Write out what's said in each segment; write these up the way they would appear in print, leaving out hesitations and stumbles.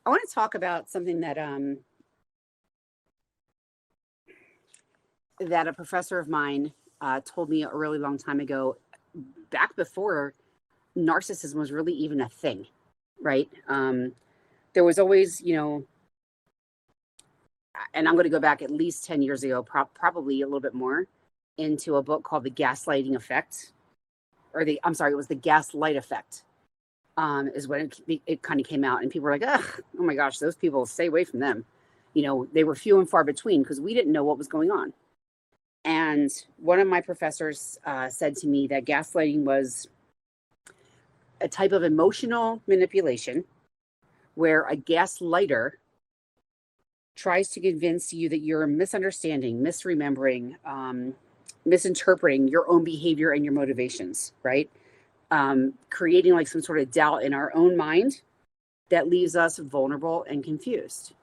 I want to talk about something that that a professor of mine told me a really long time ago, back before narcissism was really even a thing, right? There was always, and I'm going to go back at least 10 years ago, probably a little bit more, into a book called The Gaslighting Effect, it was The Gaslight Effect, is when it kind of came out. And people were like, oh my gosh, those people, stay away from them. They were few and far between because we didn't know what was going on. And one of my professors said to me that gaslighting was a type of emotional manipulation where a gaslighter tries to convince you that you're misunderstanding, misremembering, misinterpreting your own behavior and your motivations, right? Creating like some sort of doubt in our own mind that leaves us vulnerable and confused.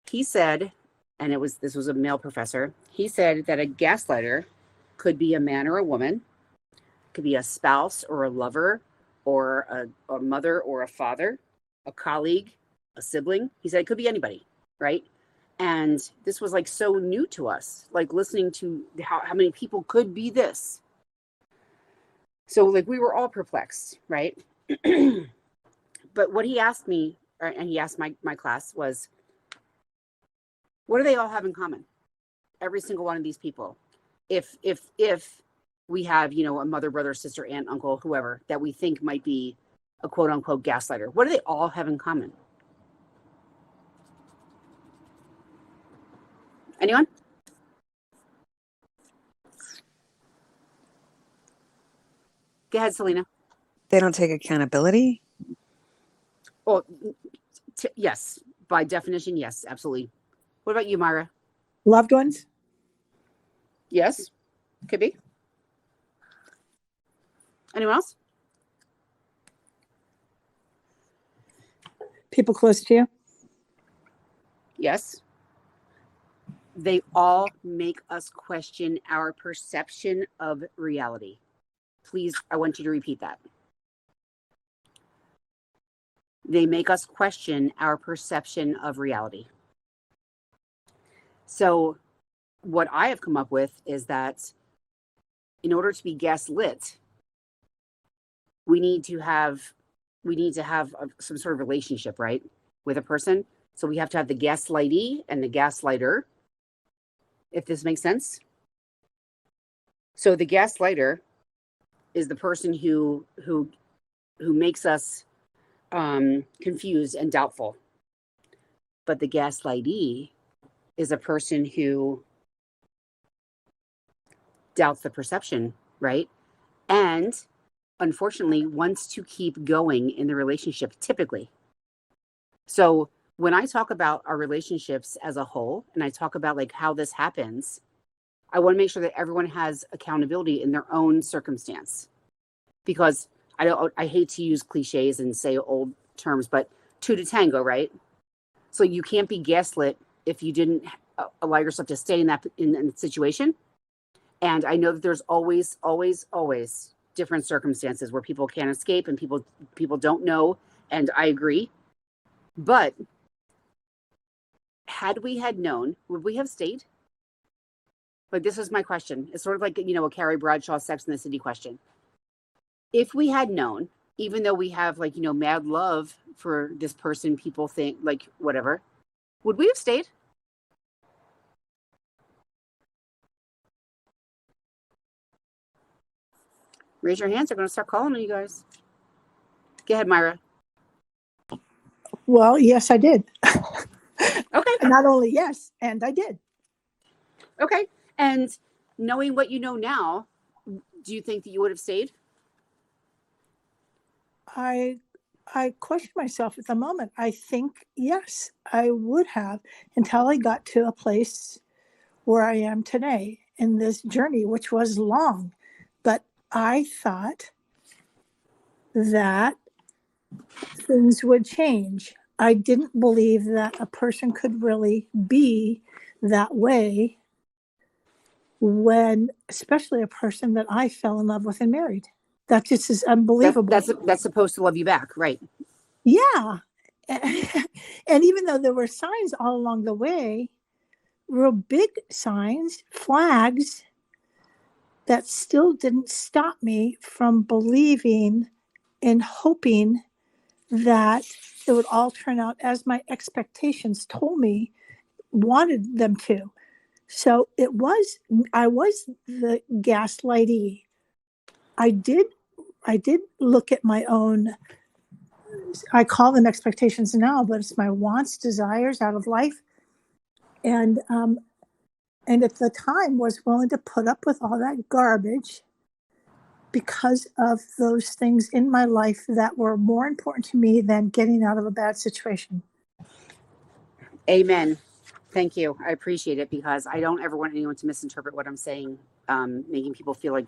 He said, and this was a male professor, he said that a gaslighter could be a man or a woman, could be a spouse or a lover or a mother or a father, a colleague, a sibling. He said it could be anybody, right? And this was like so new to us, like listening to how many people could be this. So like we were all perplexed, right? But what he asked me, and he asked my class, was, what do they all have in common? Every single one of these people. If we have, a mother, brother, sister, aunt, uncle, whoever that we think might be a quote unquote gaslighter, what do they all have in common? Anyone? Go ahead, Selena. They don't take accountability? Well, yes. By definition, yes, absolutely. What about you, Myra? Loved ones? Yes, could be. Anyone else? People close to you? Yes. They all make us question our perception of reality. Please, I want you to repeat that. They make us question our perception of reality. So what I have come up with is that in order to be gaslit, we need to have some sort of relationship, right, with a person. So we have to have the gaslightee and the gaslighter, if this makes sense. So the gaslighter is the person who makes us confused and doubtful. But the gaslightee is a person who doubts the perception, right? And unfortunately wants to keep going in the relationship typically. So when I talk about our relationships as a whole, and I talk about like how this happens, I want to make sure that everyone has accountability in their own circumstance. Because I hate to use cliches and say old terms, but two to tango, right? So you can't be gaslit if you didn't allow yourself to stay in that situation. And I know that there's always different circumstances where people can't escape and people don't know. And I agree. But had we had known, would we have stayed? Like, this is my question. It's sort of like, a Carrie Bradshaw Sex and the City question. If we had known, even though we have like, mad love for this person, people think like whatever, would we have stayed? Raise your hands. They're going to start calling on you guys. Go ahead, Myra. Well, yes, I did. Okay. Not only yes, and I did. Okay. And knowing what you know now, do you think that you would have stayed? I questioned myself at the moment. I think, yes, I would have, until I got to a place where I am today in this journey, which was long. But I thought that things would change. I didn't believe that a person could really be that way when, especially a person that I fell in love with and married. That just is unbelievable. That's supposed to love you back, right? Yeah. And even though there were signs all along the way, real big signs, flags, that still didn't stop me from believing and hoping that it would all turn out as my expectations told me, wanted them to. So I was the gaslightee. I did look at my own, I call them expectations now, but it's my wants, desires out of life. And at the time was willing to put up with all that garbage because of those things in my life that were more important to me than getting out of a bad situation. Amen. Thank you. I appreciate it, because I don't ever want anyone to misinterpret what I'm saying, making people feel like,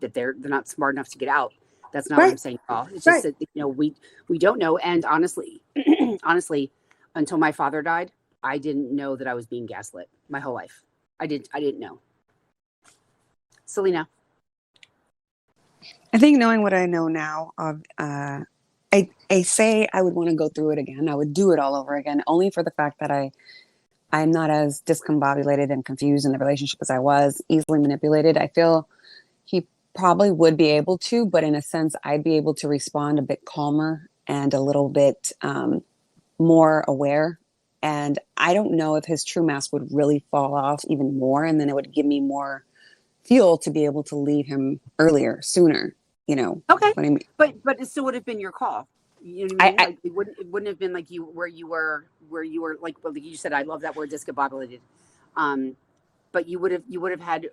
that they're not smart enough to get out. That's not what I'm saying at all. It's just Right. that, we don't know. And honestly, until my father died, I didn't know that I was being gaslit my whole life. I didn't know. Selena. I think knowing what I know now, I say I would want to go through it again. I would do it all over again, only for the fact that I'm not as discombobulated and confused in the relationship as I was, easily manipulated. I feel he probably would be able to, but in a sense, I'd be able to respond a bit calmer and a little bit more aware. And I don't know if his true mask would really fall off even more, and then it would give me more fuel to be able to leave him earlier, sooner. Okay. What I mean? But it still would have been your call. You know what I mean? I Like it wouldn't have been like where you were like, well, like you said, I love that word, discombobulated. But you would have had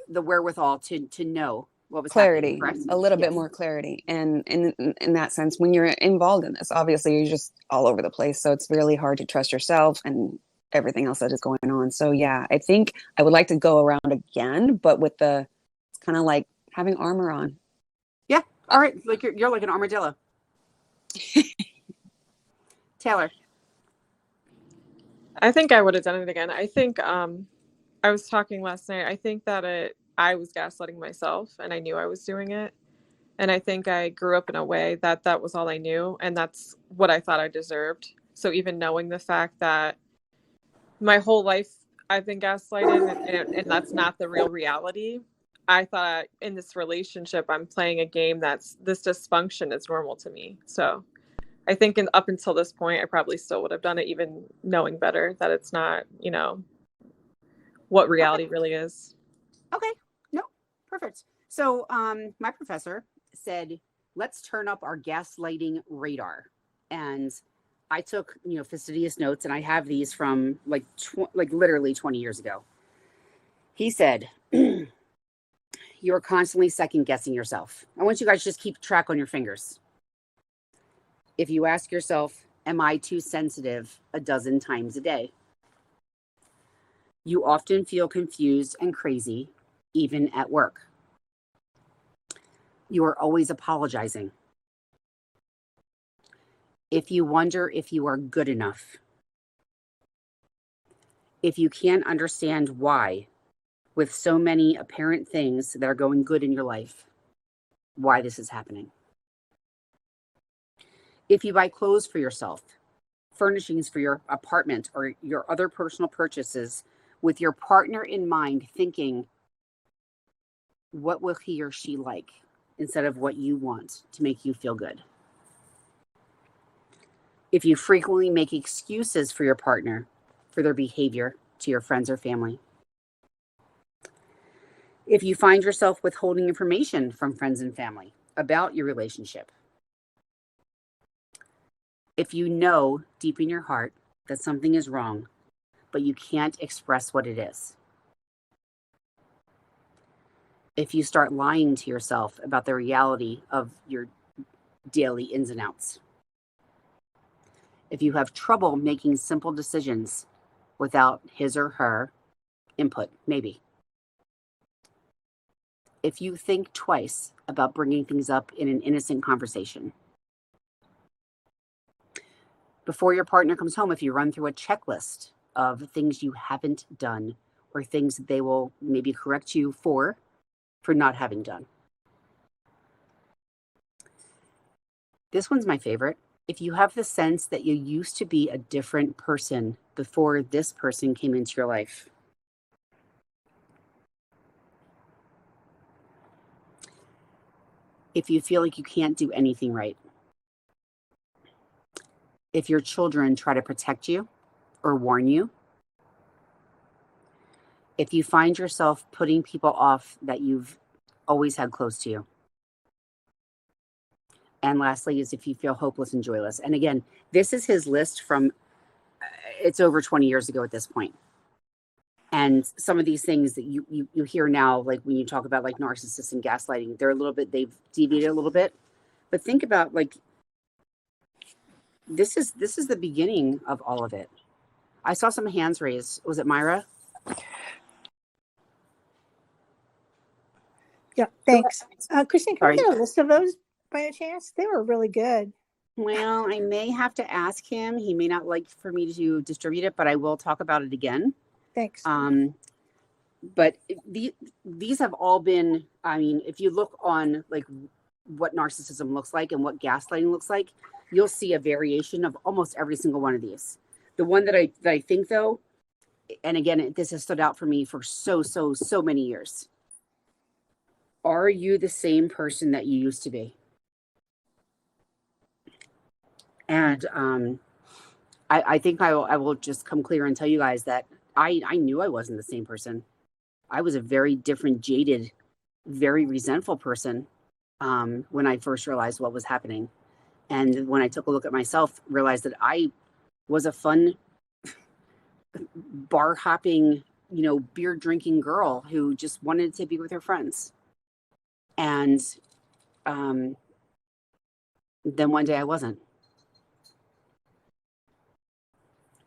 the wherewithal to know what was happening, clarity, correct? a little bit Yes. more clarity. And in that sense, when you're involved in this, obviously you're just all over the place. So it's really hard to trust yourself and everything else that is going on. So yeah, I think I would like to go around again, but it's kind of like having armor on. Yeah. All right. Like you're like an armadillo. Taylor. I think I would have done it again. I think I was talking last night. I think that I was gaslighting myself, and I knew I was doing it. And I think I grew up in a way that was all I knew, and that's what I thought I deserved. So even knowing the fact that my whole life I've been gaslighted, and that's not the real reality, I thought in this relationship I'm playing a game that's this dysfunction is normal to me. So I think up until this point, I probably still would have done it, even knowing better that it's not, what reality really is. Okay. No. Perfect. So my professor said, let's turn up our gaslighting radar. And I took, fastidious notes, and I have these from like literally 20 years ago. He said, you're constantly second guessing yourself. I want you guys to just keep track on your fingers. If you ask yourself, am I too sensitive, a dozen times a day? You often feel confused and crazy, even at work. You are always apologizing. If you wonder if you are good enough. If you can't understand why, with so many apparent things that are going good in your life, why this is happening. If you buy clothes for yourself, furnishings for your apartment, or your other personal purchases with your partner in mind, thinking, what will he or she like, instead of what you want to make you feel good. If you frequently make excuses for your partner for their behavior to your friends or family. If you find yourself withholding information from friends and family about your relationship. If you know deep in your heart that something is wrong, but you can't express what it is. If you start lying to yourself about the reality of your daily ins and outs. If you have trouble making simple decisions without his or her input, maybe. If you think twice about bringing things up in an innocent conversation. Before your partner comes home, if you run through a checklist of things you haven't done, or things that they will maybe correct you for not having done. This one's my favorite. if you have the sense that you used to be a different person before this person came into your life, if you feel like you can't do anything right, if your children try to protect you or warn you, if you find yourself putting people off that you've always had close to you. And lastly is if you feel hopeless and joyless. And again, this is his list from, it's over 20 years ago at this point. And some of these things that you hear now, like when you talk about like narcissists and gaslighting, they've deviated a little bit. But think about like, this is the beginning of all of it. I saw some hands raised. Was it Myra? Yeah, thanks. Christine, can we Sorry. get a list of those by a chance? They were really good. Well, I may have to ask him. He may not like for me to distribute it, but I will talk about it again. Thanks. But these have all been, I mean, if you look on like what narcissism looks like and what gaslighting looks like, you'll see a variation of almost every single one of these. The one that I think though, and again, this has stood out for me for so many years. Are you the same person that you used to be? And I think I will just come clear and tell you guys that I knew I wasn't the same person. I was a very different, jaded, very resentful person when I first realized what was happening. And when I took a look at myself, realized that I was a fun, bar hopping, beer drinking girl who just wanted to be with her friends. And then one day I wasn't.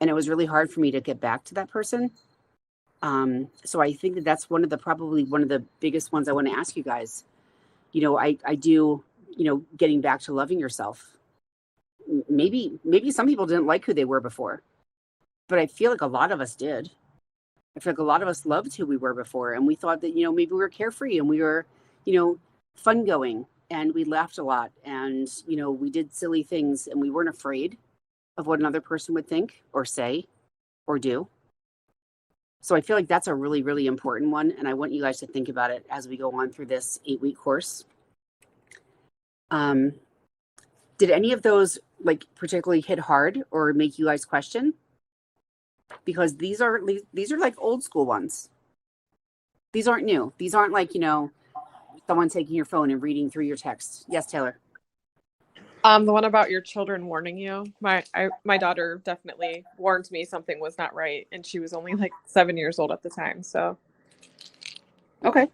And it was really hard for me to get back to that person. So I think that's probably one of the biggest ones I want to ask you guys. I do, getting back to loving yourself. Maybe some people didn't like who they were before, but I feel like a lot of us did. I feel like a lot of us loved who we were before. And we thought that, maybe we were carefree and we were, fun going and we laughed a lot and, we did silly things and we weren't afraid of what another person would think or say or do. So I feel like that's a really, really important one. And I want you guys to think about it as we go on through this 8-week course. Did any of those like particularly hit hard or make you guys question? Because these are like old school ones. These aren't new. These aren't like, someone taking your phone and reading through your text. Yes, Taylor. The one about your children warning you. My daughter definitely warned me something was not right, and she was only like 7 years old at the time. So, okay.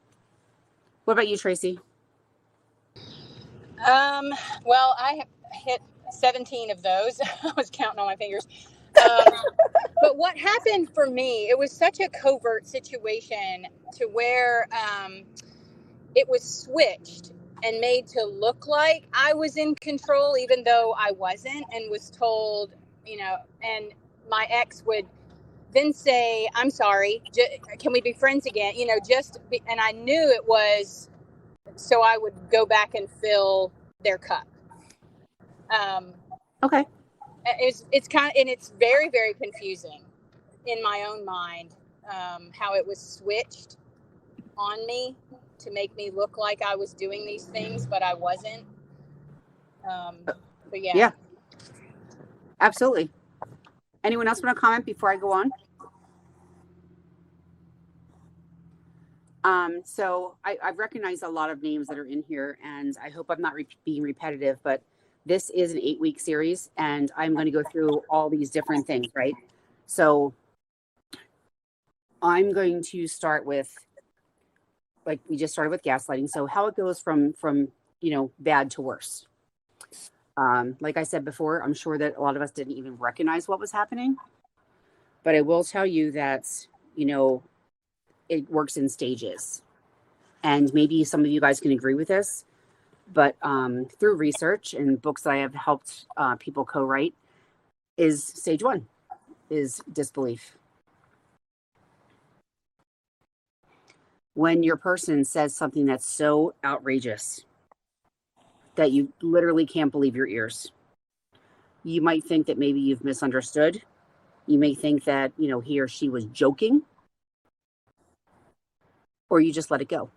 What about you, Tracy? Well, I have hit 17 of those. I was counting on my fingers. But what happened for me, it was such a covert situation to where it was switched and made to look like I was in control, even though I wasn't, and was told, and my ex would then say, I'm sorry, can we be friends again? And I knew it was so I would go back and fill their cup. Okay. It's kind of, and it's very, very confusing in my own mind, how it was switched on me to make me look like I was doing these things, but I wasn't. But yeah. Yeah, absolutely. Anyone else want to comment before I go on? So I've recognized a lot of names that are in here, and I hope I'm not being repetitive, but this is an 8-week series, and I'm going to go through all these different things, right? So I'm going to start with, like we just started with gaslighting. So how it goes from bad to worse. Like I said before, I'm sure that a lot of us didn't even recognize what was happening, but I will tell you that, it works in stages. And maybe some of you guys can agree with this, but through research and books that I have helped people co-write, is stage 1 is disbelief. When your person says something that's so outrageous that you literally can't believe your ears. You might think that maybe you've misunderstood. You may think that, he or she was joking, or you just let it go.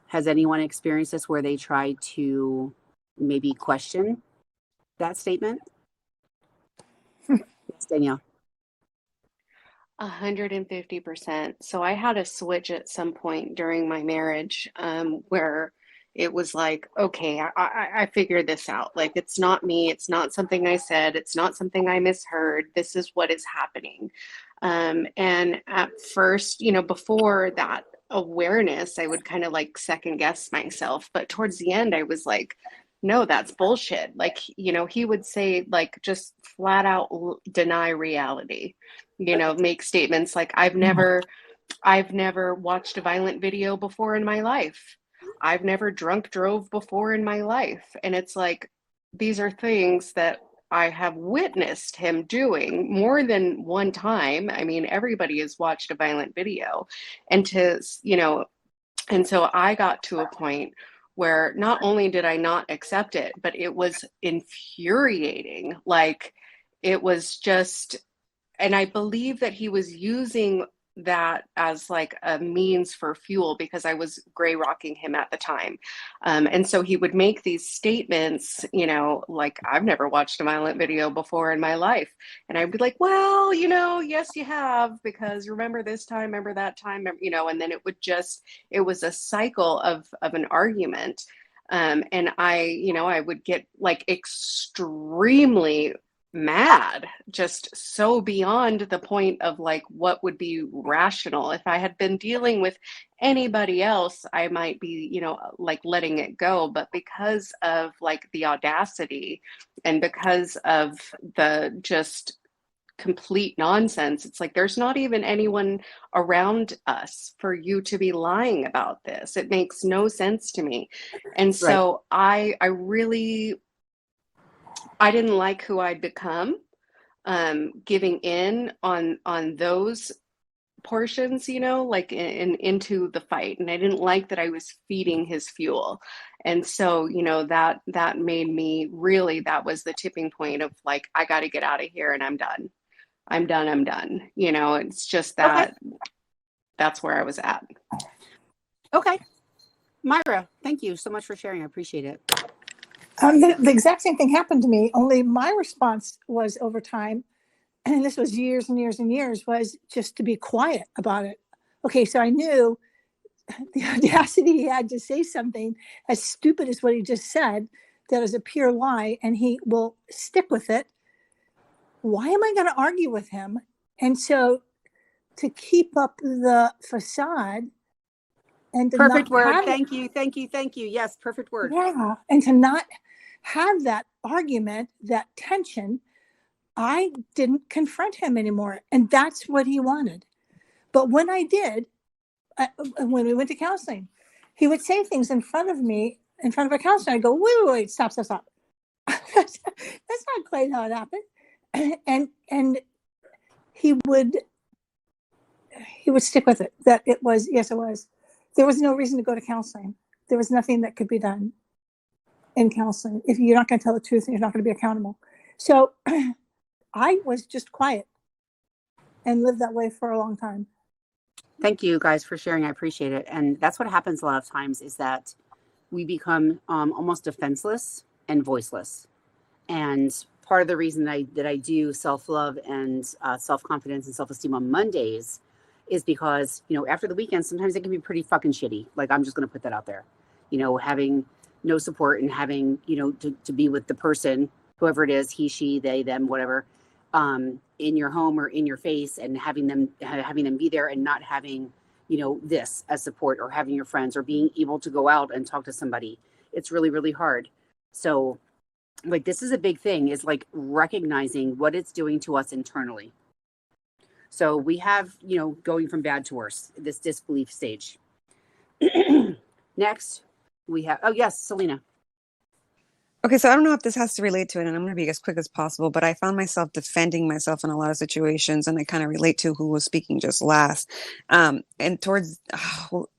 Has anyone experienced this where they try to maybe question that statement? Yes, Danielle. 150%. So I had a switch at some point during my marriage, where it was like, okay, I figured this out. Like, it's not me. It's not something I said. It's not something I misheard. This is what is happening. And at first, before that awareness, I would kind of like second guess myself. But towards the end, I was like, no, that's bullshit. Like, he would say, like, just flat out deny reality, make statements like, I've never watched a violent video before in my life. I've never drunk drove before in my life. And it's like, these are things that I have witnessed him doing more than one time. I mean, everybody has watched a violent video. And and so I got to a point where not only did I not accept it, but it was infuriating. Like, it was just, and I believe that he was using that as like a means for fuel, because I was gray rocking him at the time. And so he would make these statements, like, I've never watched a violent video before in my life. And I'd be like, well, yes, you have, because remember this time, remember that time, and then it was a cycle of an argument. And I would get like extremely mad, just so beyond the point of like what would be rational. If I had been dealing with anybody else, I might be, like letting it go. But because of like the audacity and because of the just complete nonsense, it's like, there's not even anyone around us for you to be lying about this. It makes no sense to me. And so I didn't like who I'd become, giving in on those portions, like into the fight. And I didn't like that I was feeding his fuel. And so, that made me really, that was the tipping point of like, I got to get out of here and I'm done. It's just that that's where I was at. Okay. Myra, thank you so much for sharing. I appreciate it. The exact same thing happened to me, only my response was over time, and this was years and years and years, was just to be quiet about it. Okay, so I knew the audacity he had to say something as stupid as what he just said, that is a pure lie, and he will stick with it. Why am I going to argue with him? And so to keep up the facade and to Perfect not word. have Thank you. Yes, perfect word. Yeah, and to not have that argument, that tension, I didn't confront him anymore. And that's what he wanted. But when I did, when we went to counseling, he would say things in front of me, in front of a counselor. I go, wait, stop. That's not quite how it happened. And he would stick with it, that it was, yes, it was. There was no reason to go to counseling. There was nothing that could be done in counseling. If you're not going to tell the truth, and you're not going to be accountable. So I was just quiet and lived that way for a long time. Thank you guys for sharing. I appreciate it. And that's what happens a lot of times, is that we become almost defenseless and voiceless. And part of the reason that I do self-love and self-confidence and self-esteem on Mondays is because, after the weekend, sometimes it can be pretty fucking shitty. Like, I'm just going to put that out there, having no support and having, to be with the person, whoever it is, he, she, they, them, whatever, in your home or in your face, and having them be there and not having, this as support, or having your friends, or being able to go out and talk to somebody. It's really, really hard. So like, this is a big thing, is like recognizing what it's doing to us internally. So we have, going from bad to worse, this disbelief stage. Next, we have, oh yes, Selena. Okay, so I don't know if this has to relate to it, and I'm going to be as quick as possible, but I found myself defending myself in a lot of situations, and I kind of relate to who was speaking just last. And towards,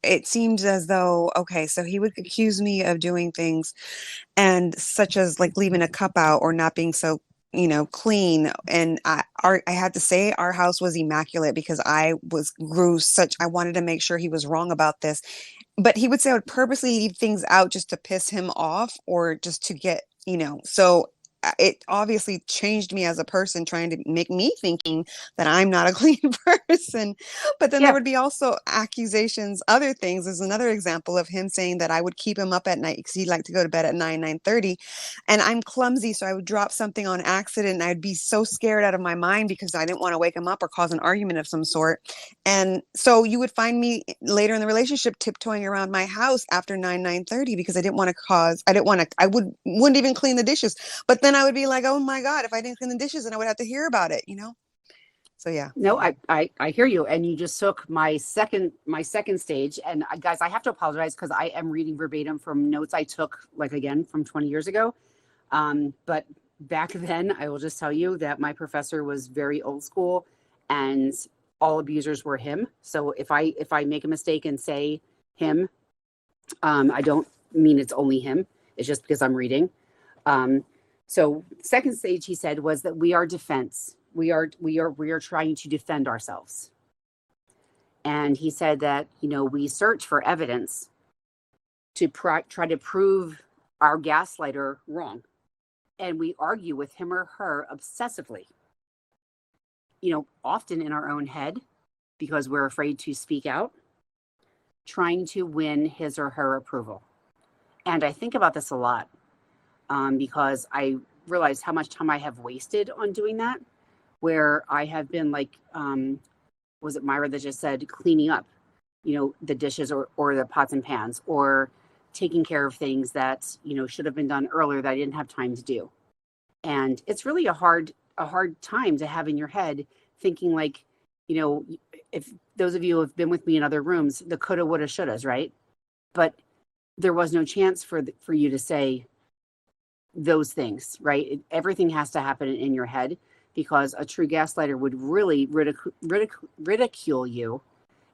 it seemed as though, okay, so he would accuse me of doing things, and such as like leaving a cup out or not being so, clean. And I had to say our house was immaculate because I wanted to make sure he was wrong about this. But he would say I would purposely leave things out just to piss him off or just to get, so it obviously changed me as a person, trying to make me thinking that I'm not a clean person. But then there Yeah. would be also accusations, other things. There's another example of him saying that I would keep him up at night because he'd like to go to bed at 9:30. And I'm clumsy, so I would drop something on accident and I'd be so scared out of my mind because I didn't want to wake him up or cause an argument of some sort. And so you would find me later in the relationship tiptoeing around my house after 9:30 because I wouldn't even clean the dishes. But then I would be like, oh my God, if I didn't clean the dishes, then I would have to hear about it, So yeah. No, I hear you. And you just took my second stage. And guys, I have to apologize because I am reading verbatim from notes I took, like, again, from 20 years ago. But back then, I will just tell you that my professor was very old school and all abusers were him. So if I make a mistake and say him, I don't mean it's only him. It's just because I'm reading. So second stage, he said, was that we are defense. We are trying to defend ourselves. And he said that, we search for evidence to try to prove our gaslighter wrong. And we argue with him or her obsessively, often in our own head because we're afraid to speak out, trying to win his or her approval. And I think about this a lot because I realize how much time I have wasted on doing that, where I have been like, was it Myra that just said cleaning up, the dishes or the pots and pans, or taking care of things that, should have been done earlier that I didn't have time to do. And it's really a hard time to have in your head thinking like, if those of you who have been with me in other rooms, the coulda, woulda, shouldas, right? But there was no chance for you to say those things, right? Everything has to happen in your head because a true gaslighter would really ridicule you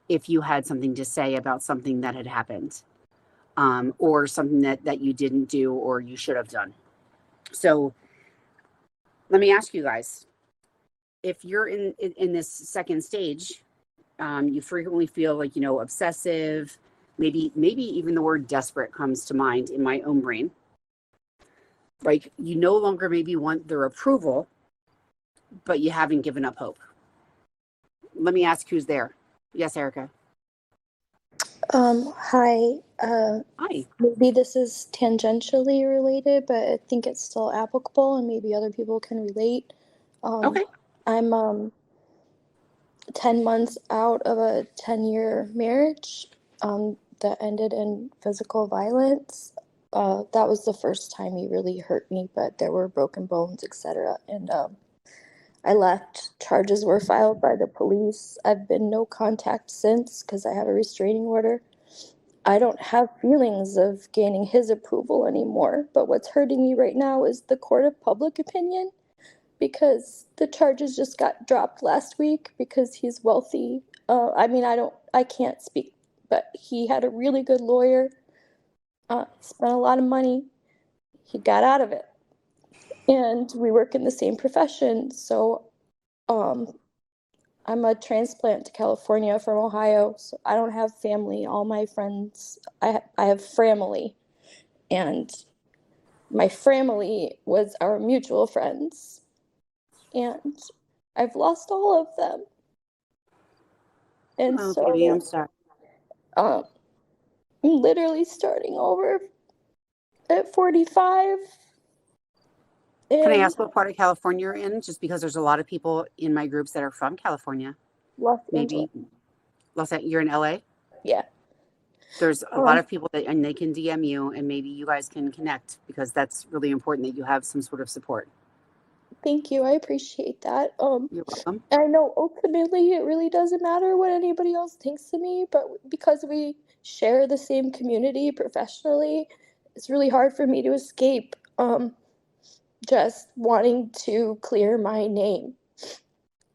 if you had something to say about something that had happened, or something that you didn't do or you should have done. So let me ask you guys, if you're in this second stage, you frequently feel like, obsessive, maybe even the word desperate comes to mind in my own brain. Like you no longer maybe want their approval, but you haven't given up hope. Let me ask who's there. Yes, Erica. Hi. Hi. Maybe this is tangentially related, but I think it's still applicable and maybe other people can relate. Okay. I'm 10 months out of a 10-year marriage that ended in physical violence. That was the first time he really hurt me, but there were broken bones, etc. And I left. Charges were filed by the police. I've been no contact since because I have a restraining order. I don't have feelings of gaining his approval anymore, but what's hurting me right now is the court of public opinion, because the charges just got dropped last week because he's wealthy. I can't speak, but he had a really good lawyer, spent a lot of money. He got out of it. And we work in the same profession. So I'm a transplant to California from Ohio, so I don't have family. All my friends, I have family. And my family was our mutual friends. And I've lost all of them. And so baby, I'm sorry. I'm literally starting over at 45. Can I ask what part of California you're in? Just because there's a lot of people in my groups that are from California. Los Maybe you're in LA? Yeah. There's a lot of people and they can DM you and maybe you guys can connect because that's really important that you have some sort of support. Thank you. I appreciate that. You're welcome. I know ultimately it really doesn't matter what anybody else thinks of me, but because we share the same community professionally, it's really hard for me to escape. just wanting to clear my name,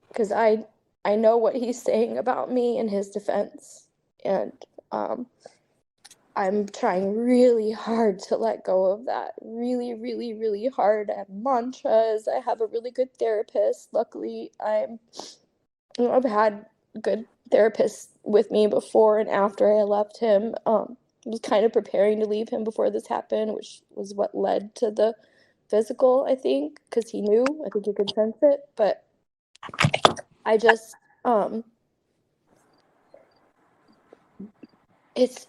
because I know what he's saying about me in his defense, and I'm trying really hard to let go of that. Really, really, really hard. I have mantras. I have a really good therapist. Luckily, I've had good therapists with me before and after I left him. I was kind of preparing to leave him before this happened, which was what led to the physical, I think, because he knew. I think he could sense it. But I just, it's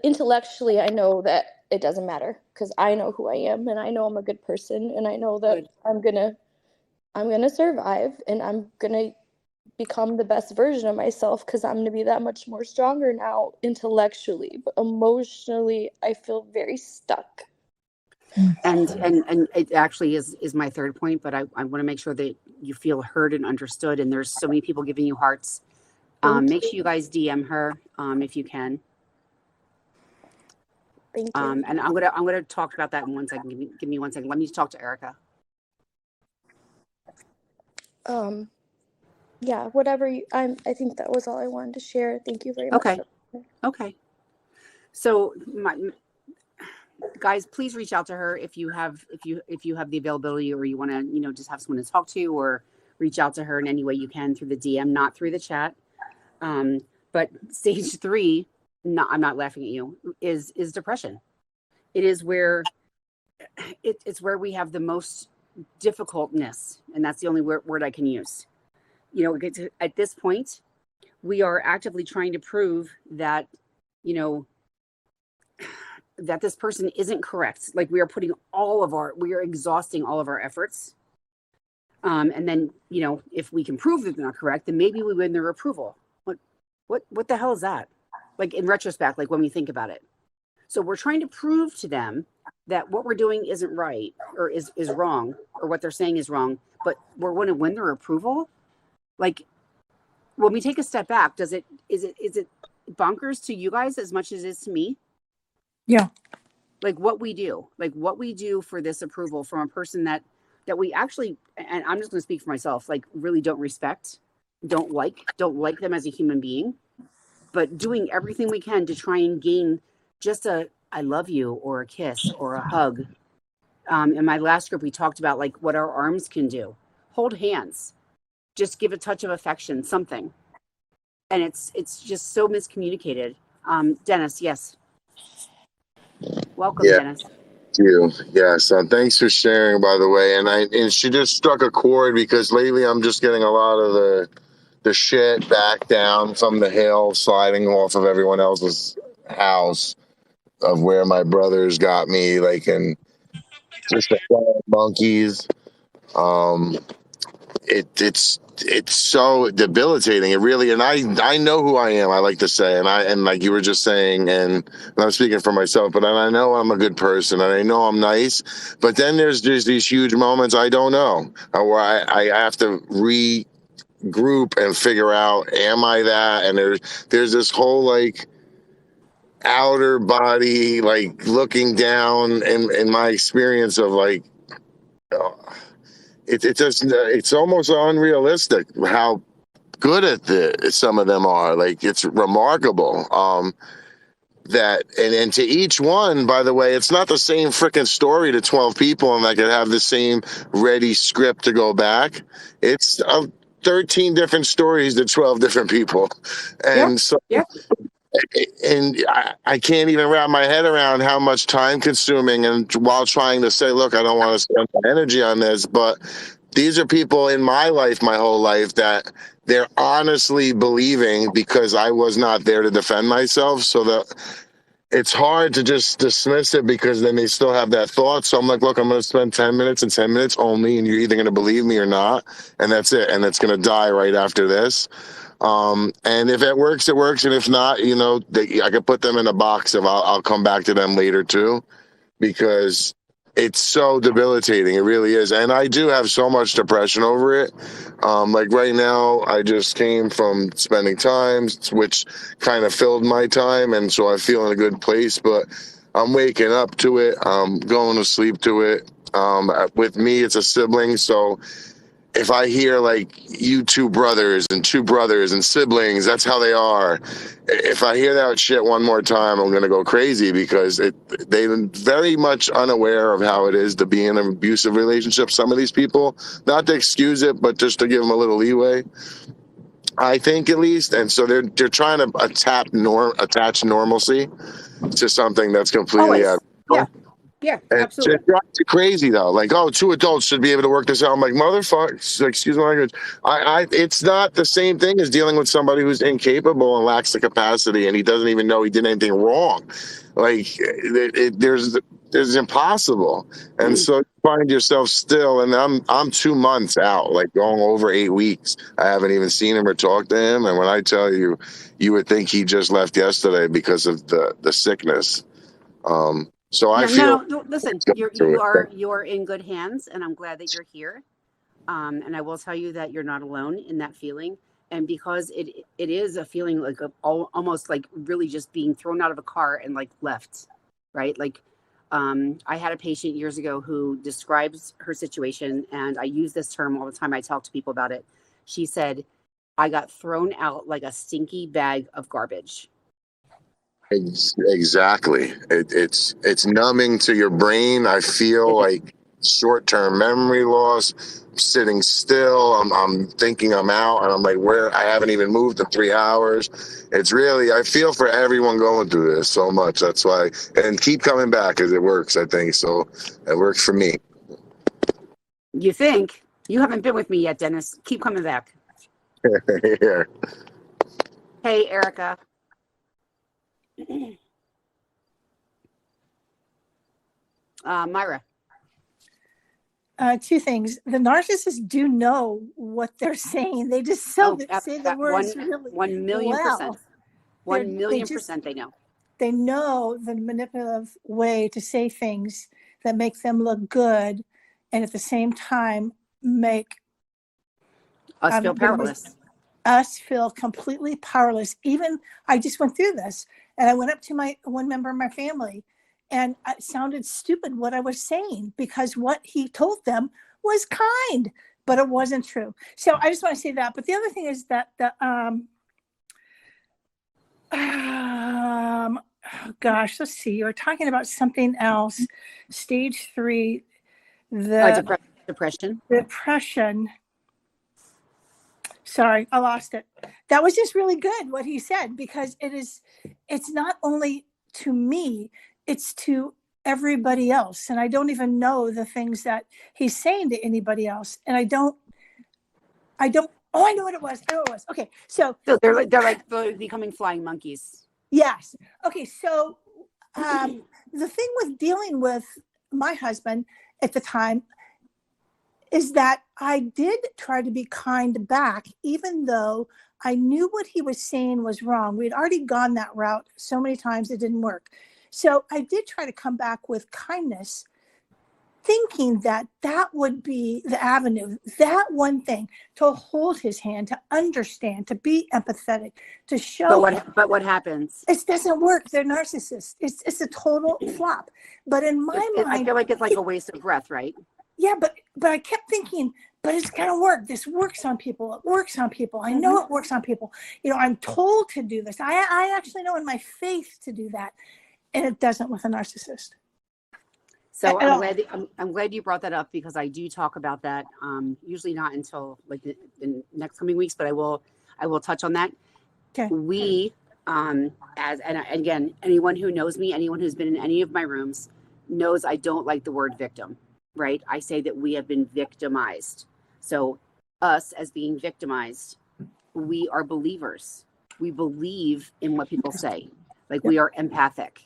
intellectually, I know that it doesn't matter, because I know who I am, and I know I'm a good person, and I know that I'm gonna survive, and I'm gonna become the best version of myself, because I'm gonna be that much more stronger now intellectually, but emotionally I feel very stuck. And it actually is my third point, but I want to make sure that you feel heard and understood. And there's so many people giving you hearts. Make sure you guys DM her if you can. Thank you. And I'm gonna talk about that in 1 second. Give me 1 second. Let me talk to Erica. Yeah, whatever I think that was all I wanted to share. Thank you very much. Okay. So guys, please reach out to her if you have the availability, or you want to, just have someone to talk to, or reach out to her in any way you can through the DM, not through the chat. But stage 3, I'm not laughing at you, is depression. It is where it's where we have the most difficultness, and that's the only word I can use. At this point, we are actively trying to prove that, that this person isn't correct. Like, we are exhausting all of our efforts. And then, if we can prove that they're not correct, then maybe we win their approval. What the hell is that? Like, in retrospect, like when we think about it. So we're trying to prove to them that what we're doing isn't right, or is wrong, or what they're saying is wrong, but we're going to win their approval. Like, when we take a step back, is it bonkers to you guys as much as it is to me? Yeah. Like what we do for this approval from a person that we actually, and I'm just going to speak for myself, like really don't respect, don't like them as a human being, but doing everything we can to try and gain just a I love you, or a kiss, or a hug. In my last group, we talked about like what our arms can do. Hold hands, just give a touch of affection, something. And it's just so miscommunicated. Dennis, yes. Welcome, Dennis. Thank you. Yes. Thanks for sharing, by the way. And she just struck a chord, because lately I'm just getting a lot of the shit back down from the hail sliding off of everyone else's house, of where my brothers got me, like, and just the flying monkeys. It's so debilitating. It really, and I know who I am, I like to say, and like you were just saying, and I'm speaking for myself, but I know I'm a good person, and I know I'm nice, but then there's these huge moments I don't know, where I have to regroup and figure out, am I that? And there's this whole like outer body, like looking down, in my experience of like, it's almost unrealistic how good at some of them are. Like, it's remarkable. That and to each one, by the way, it's not the same freaking story to 12 people, and I could have the same ready script to go back. It's 13 different stories to 12 different people, and and I can't even wrap my head around how much time consuming, and while trying to say, look, I don't want to spend my energy on this, but these are people in my life, my whole life, that they're honestly believing, because I was not there to defend myself. So that it's hard to just dismiss it, because then they still have that thought. So I'm like, look, I'm going to spend 10 minutes and 10 minutes only, and you're either going to believe me or not. And that's it. And it's going to die right after this. And if it works, it works. And if not, I could put them in a box of I'll come back to them later too, because it's so debilitating. It really is. And I do have so much depression over it. Like right now, I just came from spending time, which kind of filled my time. And so I feel in a good place, but I'm waking up to it. I'm going to sleep to it. With me, it's a sibling. So if I hear like you two brothers and siblings, that's how they are. If I hear that shit one more time, I'm gonna go crazy because they're very much unaware of how it is to be in an abusive relationship. Some of these people, not to excuse it, but just to give them a little leeway, I think at least. And so they're trying to attach normalcy to something that's completely Always. Yeah, and absolutely. it drives you crazy though. Like, oh, two adults should be able to work this out. I'm like, motherfucker, excuse my language. It's not the same thing as dealing with somebody who's incapable and lacks the capacity, and he doesn't even know he did anything wrong. Like, there's impossible. And so you find yourself still, and I'm 2 months out, like going over 8 weeks. I haven't even seen him or talked to him. And when I tell you, you would think he just left yesterday because of the sickness. So I feel. No, listen, you are in good hands, and I'm glad that you're here. And I will tell you that you're not alone in that feeling. And because it is a feeling like almost like really just being thrown out of a car and like left, right? Like I had a patient years ago who describes her situation, and I use this term all the time. I talk to people about it. She said, "I got thrown out like a stinky bag of garbage." Exactly. It's numbing to your brain. I feel like short-term memory loss. I'm sitting still. I'm thinking I'm out, and I'm like, where? I haven't even moved in 3 hours. It's really. I feel for everyone going through this so much. That's why, and keep coming back because it works. I think so. It works for me. You think? You haven't been with me yet, Dennis. Keep coming back. Yeah. Hey, Erica. Myra. Two things. The narcissists do know what they're saying. They just say the words really 1 million percent. well. 1 million percent they know. They know the manipulative way to say things that make them look good and at the same time make us feel powerless. Us feel completely powerless. Even I just went through this, and I went up to one member of my family, and it sounded stupid what I was saying because what he told them was kind, but it wasn't true. So I just want to say that. But the other thing is that gosh, let's see. You were talking about something else. Stage 3, the depression. Sorry, I lost it. That was just really good what he said, because it's not only to me, it's to everybody else. And I don't even know the things that he's saying to anybody else. And I know what it was. Okay. So they're becoming flying monkeys. Yes. Okay. So the thing with dealing with my husband at the time is that I did try to be kind back, even though I knew what he was saying was wrong. We'd already gone that route so many times, it didn't work. So I did try to come back with kindness, thinking that would be the avenue, that one thing, to hold his hand, to understand, to be empathetic, to show. But what happens? It doesn't work. They're narcissists. It's a total flop. But in my mind, I feel like it's like a waste of breath, right? Yeah, but I kept thinking, but it's gonna work. This works on people. It works on people. I know it works on people. I'm told to do this. I actually know in my faith to do that, and it doesn't with a narcissist. So I'm glad you brought that up, because I do talk about that. Usually not until like the next coming weeks, but I will touch on that. Okay. We and again, anyone who knows me, anyone who's been in any of my rooms knows I don't like the word victim. Right? I say that we have been victimized. So us as being victimized, we are believers. We believe in what people say. Like, we are empathic.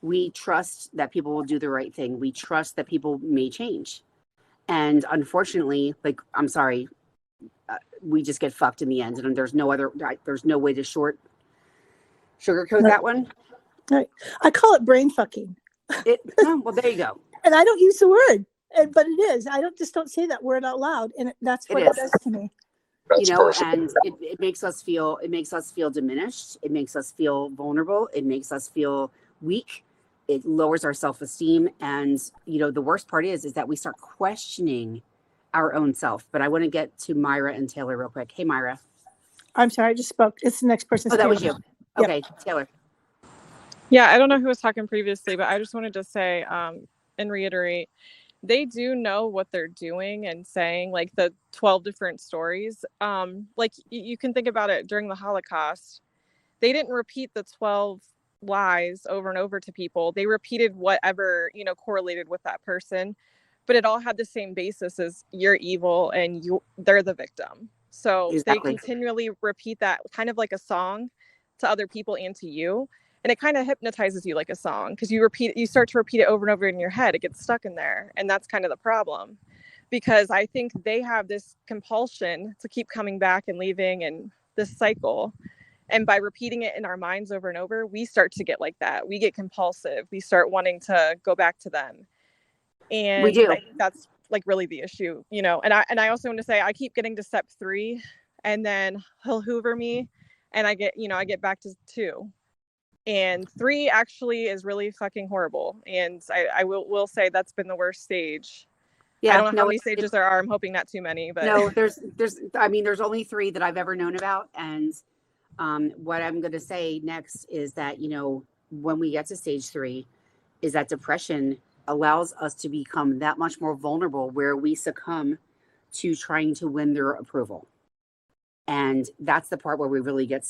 We trust that people will do the right thing. We trust that people may change. And unfortunately, like, I'm sorry, we just get fucked in the end. And there's no way to sugarcoat that one. Right. I call it brain fucking. Well, there you go. And I don't use the word. But it is. I don't say that word out loud, and that's what it does to me. And it makes us feel diminished. It makes us feel vulnerable. It makes us feel weak. it lowers our self-esteem. And, the worst part is that we start questioning our own self. But I want to get to Myra and Taylor real quick. Hey, Myra. I'm sorry, I just spoke. It's the next person. Oh, that was you. Yep. Okay, Taylor. Yeah, I don't know who was talking previously, but I just wanted to say and reiterate, they do know what they're doing and saying, like the 12 different stories. Like you can think about it during the Holocaust. They didn't repeat the 12 lies over and over to people. They repeated whatever, correlated with that person, but it all had the same basis as you're evil and they're the victim. So Exactly. they continually repeat that kind of like a song to other people and to you. And it kind of hypnotizes you like a song because you start to repeat it over and over in your head. It gets stuck in there. And that's kind of the problem, because I think they have this compulsion to keep coming back and leaving and this cycle. And by repeating it in our minds over and over, we start to get like that. We get compulsive. We start wanting to go back to them. And We do. I think that's like really the issue, and I also want to say I keep getting to step 3 and then he'll hoover me and I get back to 2. And 3 actually is really fucking horrible. And I will say that's been the worst stage. Yeah. I don't know how many stages there are. I'm hoping not too many, but no, there's only 3 that I've ever known about. And what I'm going to say next is that, when we get to stage 3 is that depression allows us to become that much more vulnerable, where we succumb to trying to win their approval. And that's the part where we really get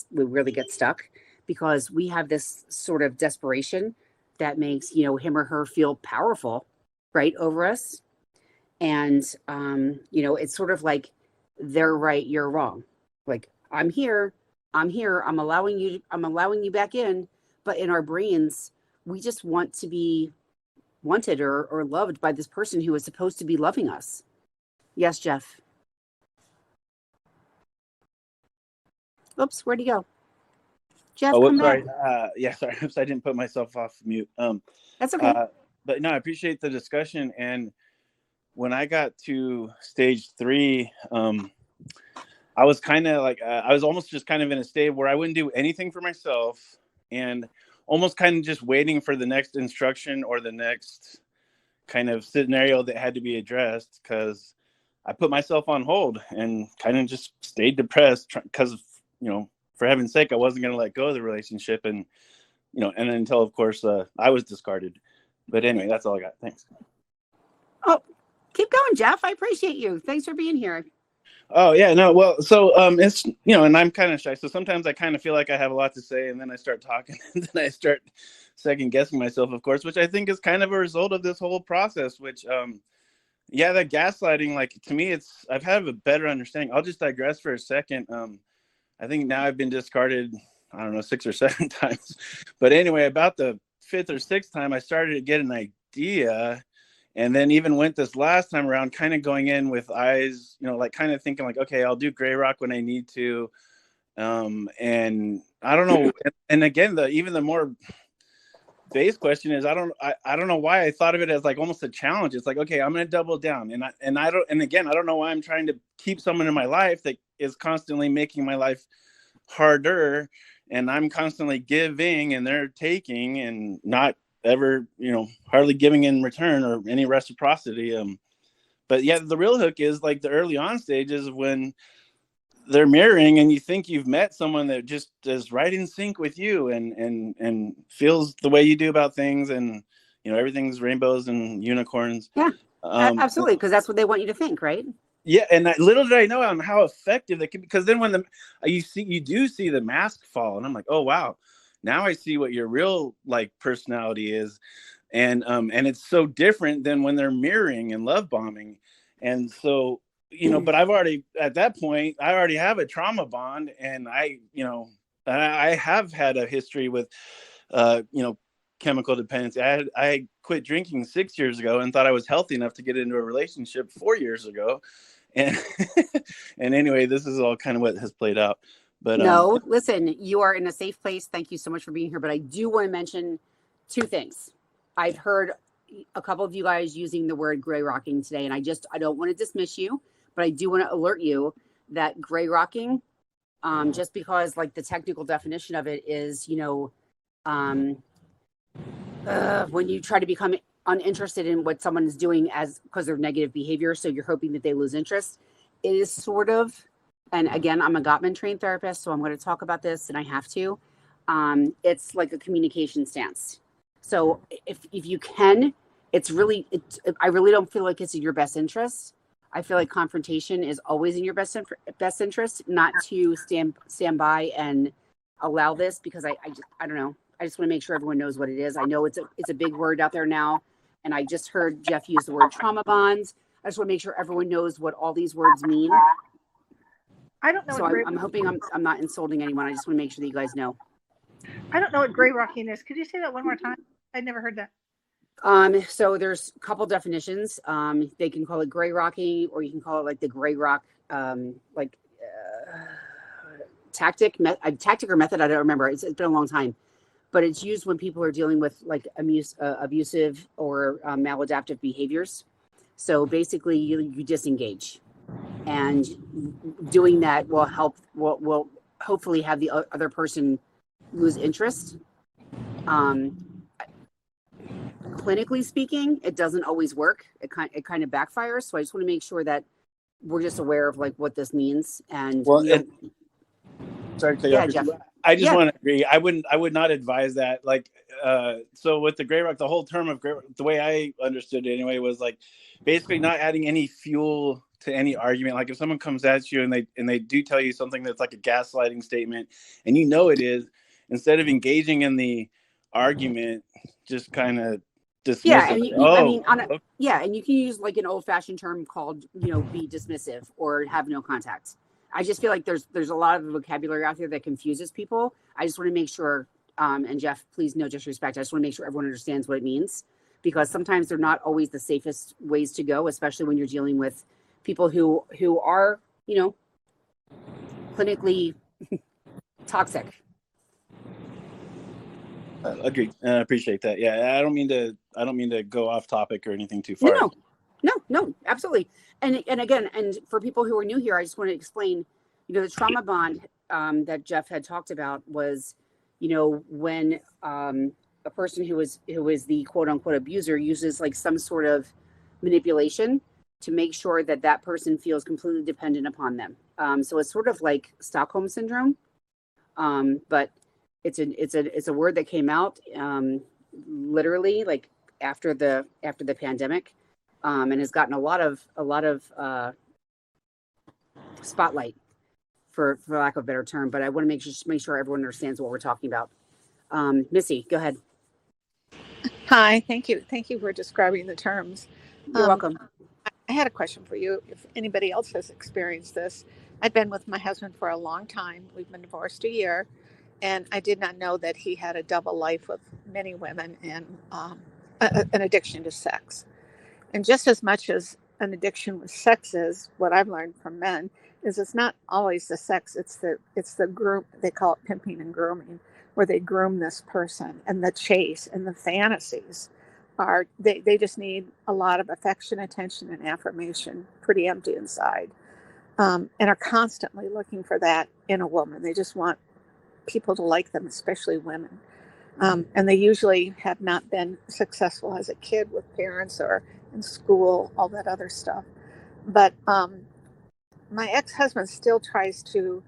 stuck, because we have this sort of desperation that makes, him or her feel powerful, right, over us. And, it's sort of like they're right, you're wrong. Like, I'm here, I'm allowing you back in. But in our brains, we just want to be wanted or loved by this person who is supposed to be loving us. Yes, Jeff. Oops, where'd he go? Jeff, come sorry. back. Sorry. Oops, I didn't put myself off mute. That's okay. But no, I appreciate the discussion. And when I got to stage 3, I was kind of like, I was almost just kind of in a state where I wouldn't do anything for myself, and almost kind of just waiting for the next instruction or the next kind of scenario that had to be addressed, because I put myself on hold and kind of just stayed depressed because, for heaven's sake, I wasn't going to let go of the relationship. And, and until, of course, I was discarded. But anyway, that's all I got. Thanks. Oh, keep going, Jeff. I appreciate you. Thanks for being here. Oh, yeah, no. Well, so it's, and I'm kind of shy. So sometimes I kind of feel like I have a lot to say, and then I start talking and then I start second guessing myself, of course, which I think is kind of a result of this whole process, which, that gaslighting, like, to me, I've had a better understanding. I'll just digress for a second. I think now I've been discarded, I don't know, 6 or 7 times. But anyway, about the 5th or 6th time, I started to get an idea. And then even went this last time around, kind of going in with eyes, like kind of thinking like, okay, I'll do gray rock when I need to. And I don't know. And again, even the more base question is, I don't know why I thought of it as like almost a challenge. It's like, okay, I'm going to double down. And I don't know why I'm trying to keep someone in my life that is constantly making my life harder. And I'm constantly giving and they're taking and not ever, hardly giving in return or any reciprocity. But yeah, the real hook is like the early on stages when they're mirroring and you think you've met someone that just is right in sync with you and feels the way you do about things, and everything's rainbows and unicorns. Yeah, absolutely, because that's what they want you to think, right? Yeah, and little did I know how effective they can be, because then when you do see the mask fall, and I'm like, oh wow, now I see what your real like personality is, and it's so different than when they're mirroring and love bombing, and so but I've already at that point I already have a trauma bond, and I have had a history with chemical dependency. I quit drinking 6 years ago and thought I was healthy enough to get into a relationship 4 years ago, and and anyway, this is all kind of what has played out. But no, listen, you are in a safe place. Thank you so much for being here. But I do want to mention 2 things. I've heard a couple of you guys using the word gray rocking today, and I don't want to dismiss you, but I do want to alert you that gray rocking, just because like the technical definition of it is, when you try to become uninterested in what someone is doing as because of negative behavior, so you're hoping that they lose interest. It is sort of, and again, I'm a Gottman trained therapist, so I'm going to talk about this, and I have to. It's like a communication stance. So if you can, it's really, I really don't feel like it's in your best interest. I feel like confrontation is always in your best interest, not to stand by and allow this, because I don't know. I just want to make sure everyone knows what it is. I know it's a big word out there now, and I just heard Jeff use the word trauma bonds. I just want to make sure everyone knows what all these words mean. I don't know. So I'm hoping I'm not insulting anyone. I just want to make sure that you guys know. I don't know what gray rocking is. Could you say that one more time? I'd never heard that. So there's a couple definitions. They can call it gray rocking, or you can call it like the gray rock, tactic or method. I don't remember. It's been a long time, but it's used when people are dealing with like abusive or maladaptive behaviors. So basically, you disengage, and doing that will help. Will hopefully have the other person lose interest. Clinically speaking, it doesn't always work. It kind of backfires. So I just want to make sure that we're just aware of like what this means. And sorry to cut you off, Jeff. I just want to agree. I would not advise that. Like, so with the gray rock, the whole term of gray rock, the way I understood it anyway, was like basically not adding any fuel to any argument. Like if someone comes at you and they do tell you something that's like a gaslighting statement, and you know it is, instead of engaging in the argument, just kind of dismiss yeah, it. And you can use like an old-fashioned term called, be dismissive or have no contact. I just feel like there's a lot of vocabulary out there that confuses people. I just want to make sure, and Jeff, please no disrespect, I just want to make sure everyone understands what it means, because sometimes they're not always the safest ways to go, especially when you're dealing with people who are, clinically toxic. Agreed. I appreciate that. Yeah, I don't mean to go off topic or anything too far. No, absolutely. And again, and for people who are new here, I just want to explain, the trauma bond that Jeff had talked about was, when a person who is the quote unquote abuser uses like some sort of manipulation to make sure that person feels completely dependent upon them. So it's sort of like Stockholm syndrome, but it's a word that came out literally like after the pandemic, and has gotten a lot of spotlight, for lack of a better term. But I want to make sure everyone understands what we're talking about. Missy, go ahead. Hi, thank you for describing the terms. You're welcome. I had a question for you. If anybody else has experienced this, I've been with my husband for a long time. We've been divorced a year. And I did not know that he had a double life with many women and an addiction to sex. And just as much as an addiction with sex is, what I've learned from men is it's not always the sex. It's the groom. They call it pimping and grooming, where they groom this person, and the chase and the fantasies are they just need a lot of affection, attention, and affirmation. Pretty empty inside, and are constantly looking for that in a woman. They just want people to like them, especially women. And they usually have not been successful as a kid with parents or in school, all that other stuff. But my ex-husband still tries to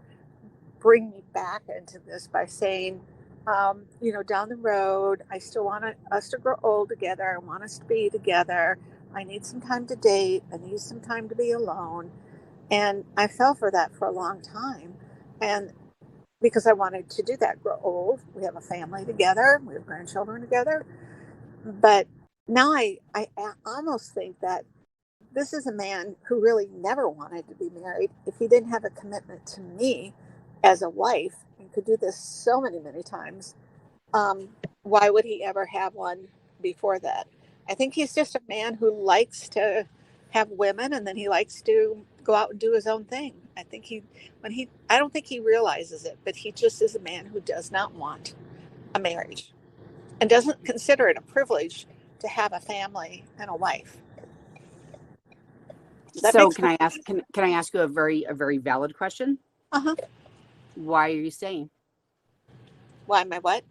bring me back into this by saying, down the road, I still want us to grow old together. I want us to be together. I need some time to date. I need some time to be alone. And I fell for that for a long time. And because I wanted to do that, grow old. We have a family together. We have grandchildren together. But now I almost think that this is a man who really never wanted to be married. If he didn't have a commitment to me as a wife and could do this so many times, why would he ever have one before that? I think he's just a man who likes to have women, and then he likes to go out and do his own thing. I don't think he realizes it, but he just is a man who does not want a marriage and doesn't consider it a privilege to have a family and a wife. So can I ask you a very valid question? Why are you staying? Why am I what?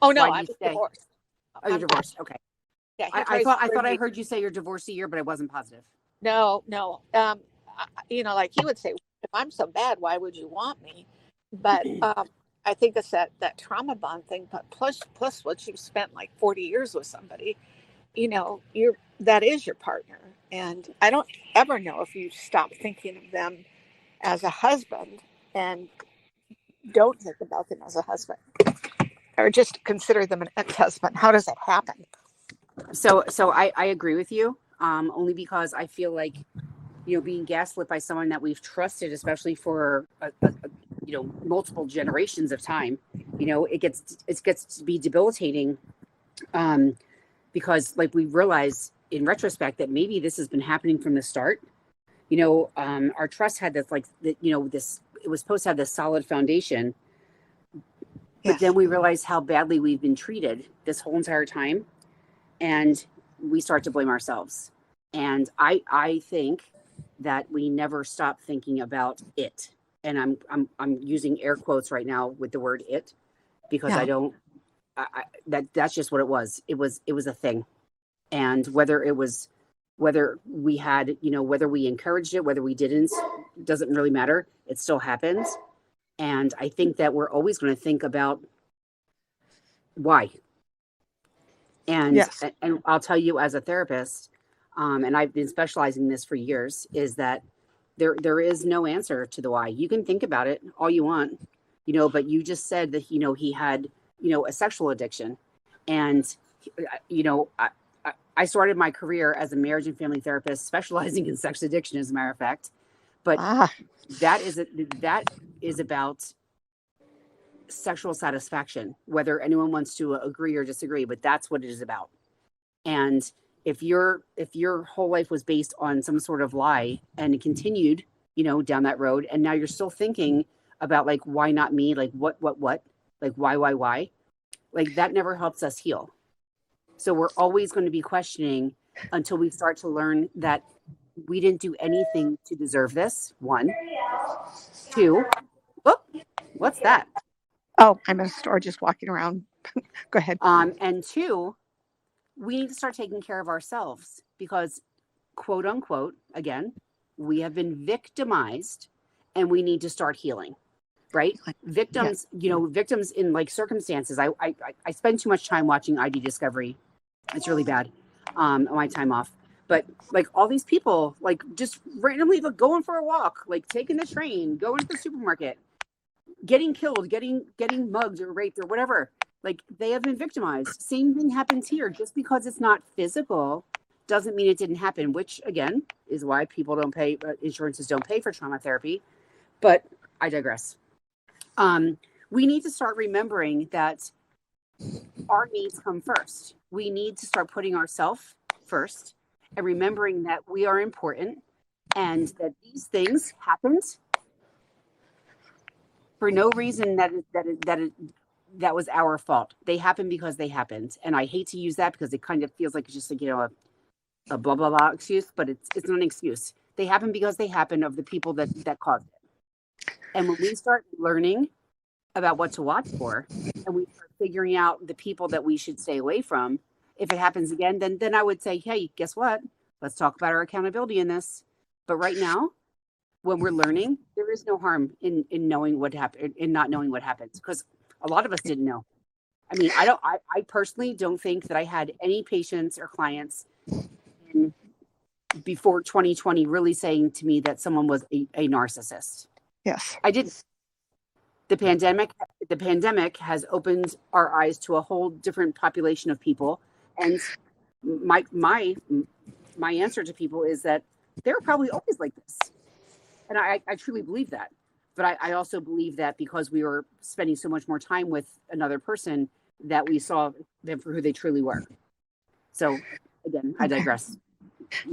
Oh no, I was divorced. Oh, you're I'm divorced. Okay. yeah, he I tries thought to I bring thought I me. heard you say you're divorced a year, but I wasn't positive. No, no. Like he would say, if I'm so bad, why would you want me? But I think it's that trauma bond thing. But plus, once you've spent like 40 years with somebody, that is your partner. And I don't ever know if you stop thinking of them as a husband and don't think about them as a husband, or just consider them an ex-husband. How does that happen? So I agree with you. Only because I feel like, being gaslit by someone that we've trusted, especially for multiple generations of time, it gets to be debilitating. Because like we realize in retrospect that maybe this has been happening from the start. Our trust had this it was supposed to have this solid foundation, but Yes. then we realize how badly we've been treated this whole entire time, and we start to blame ourselves. And I think that we never stop thinking about it. And I'm using air quotes right now with the word it, because Yeah. that's just what it was. It was a thing. And whether we had, whether we encouraged it, whether we didn't, doesn't really matter. It still happens. And I think that we're always going to think about why. And Yes. and I'll tell you, as a therapist, and I've been specializing in this for years, is that there is no answer to the why. You can think about it all you want, but you just said that he had a sexual addiction, and I started my career as a marriage and family therapist, specializing in sex addiction, as a matter of fact. But that is about sexual satisfaction, whether anyone wants to agree or disagree, but that's what it is about. And if your whole life was based on some sort of lie and it continued, down that road, and now you're still thinking about like, why not me? Like what, like why, like that never helps us heal. So we're always going to be questioning until we start to learn that we didn't do anything to deserve this. 1, 2, oh, what's that? Oh, I'm in a store just walking around. Go ahead. And 2, we need to start taking care of ourselves, because, quote unquote, again, we have been victimized and we need to start healing, right? Victims, victims in like circumstances. I spend too much time watching ID Discovery. It's really bad on my time off. But like all these people, like just randomly going for a walk, like taking the train, going to the supermarket, getting killed, getting mugged or raped or whatever. Like they have been victimized. Same thing happens here. Just because it's not physical doesn't mean it didn't happen, which again is why people don't pay, insurances don't pay for trauma therapy. But I digress. We need to start remembering that our needs come first. We need to start putting ourselves first and remembering that we are important and that these things happened for no reason that was our fault. They happened because they happened. And I hate to use that because it kind of feels like it's just like, a blah, blah, blah excuse, but it's not an excuse. They happen because they happen of the people that caused it. And when we start learning about what to watch for, and we start figuring out the people that we should stay away from, if it happens again, then I would say, hey, guess what? Let's talk about our accountability in this. But right now, when we're learning, there is no harm in knowing what happened, in not knowing what happened, because a lot of us didn't know. I mean, I personally don't think that I had any patients or clients before 2020 really saying to me that someone was a narcissist. Yes. I didn't. The pandemic has opened our eyes to a whole different population of people. And my answer to people is that they're probably always like this. And I truly believe that. But I also believe that because we were spending so much more time with another person, that we saw them for who they truly were. So again, I digress.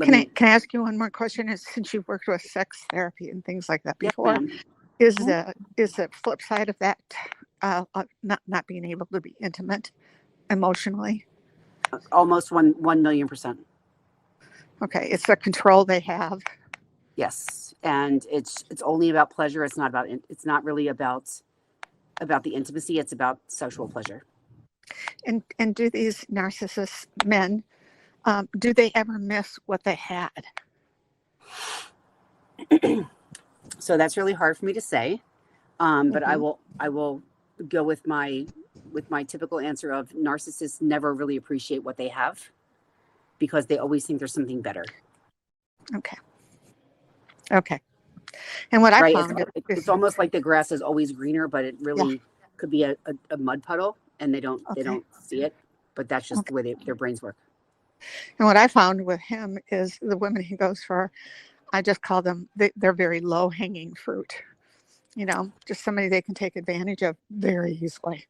Can I ask you one more question? Since you've worked with sex therapy and things like that before, yes, is the flip side of that not being able to be intimate emotionally? Almost 1 million%. Okay, it's the control they have. Yes, and it's only about pleasure. It's not really about the intimacy. It's about sexual pleasure. And do these narcissist men, do they ever miss what they had? So that's really hard for me to say. But I Mm-hmm. will go with my typical answer of narcissists never really appreciate what they have because they always think there's something better. Okay. Okay. And what I Right? found It's almost like the grass is always greener, but it yeah. really could be a mud puddle, and they don't Okay. see it. But that's just Okay. the way their brains work. And what I found with him is the women he goes for, I just call them, they're very low hanging fruit. You know, just somebody they can take advantage of very easily.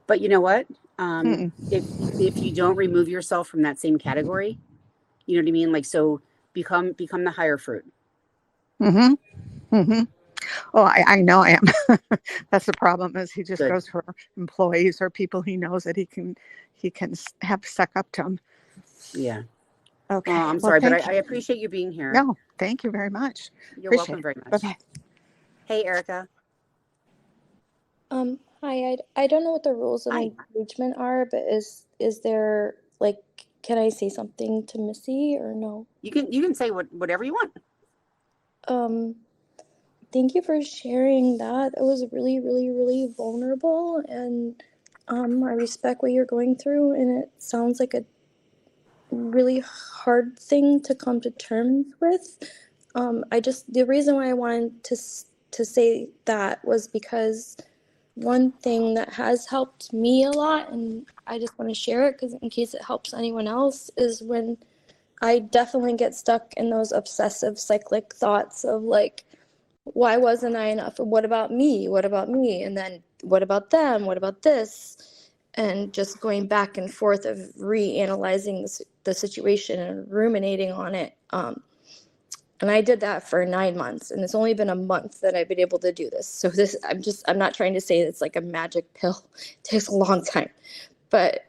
But you know what? Mm-mm. If you don't remove yourself from that same category, you know what I mean? Like, so become the higher fruit. Mm-hmm. Mm-hmm. Oh, I know I am. That's the problem is he just Good. goes for employees or people he knows that he can have suck up to him. Yeah. Okay. Well, I'm Well, sorry, but thank I you. appreciate you being here. No, thank you very much. You're Appreciate welcome it. very Bye much. bye. Hey, Erica. Hi, I don't know what the rules of Hi. engagement are, but is there, like, can I say something to Missy or no? You can say whatever you want. Thank you for sharing that. It was really, really, really vulnerable, and I respect what you're going through, and it sounds like a really hard thing to come to terms with. The reason why I wanted to say that was because one thing that has helped me a lot, and I just want to share it because in case it helps anyone else, is when I definitely get stuck in those obsessive cyclic thoughts of like, why wasn't I enough? What about me? What about me? And then what about them? What about this? And just going back and forth of reanalyzing the situation and ruminating on it. And I did that for 9 months, and it's only been a month that I've been able to do this. So I'm not trying to say it's like a magic pill. It takes a long time. But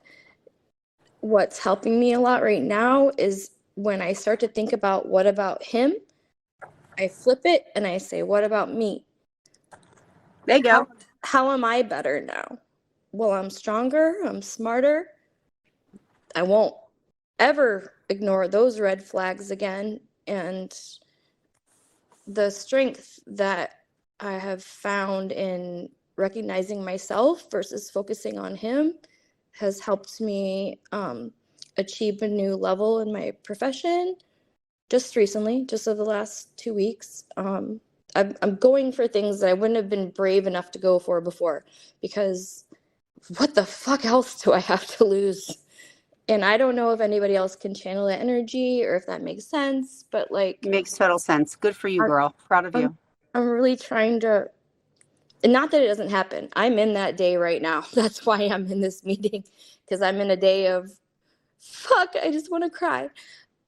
what's helping me a lot right now is when I start to think about what about him, I flip it and I say, what about me? There you go. How am I better now? Well, I'm stronger, I'm smarter. I won't ever ignore those red flags again. And the strength that I have found in recognizing myself versus focusing on him has helped me achieve a new level in my profession just recently, just over the last 2 weeks. I'm going for things that I wouldn't have been brave enough to go for before, because what the fuck else do I have to lose? And I don't know if anybody else can channel that energy or if that makes sense, but like, Makes total sense. Good for you, girl. Proud of you. I'm really trying to, and not that it doesn't happen. I'm in that day right now. That's why I'm in this meeting, because I'm in a day of fuck, I just want to cry.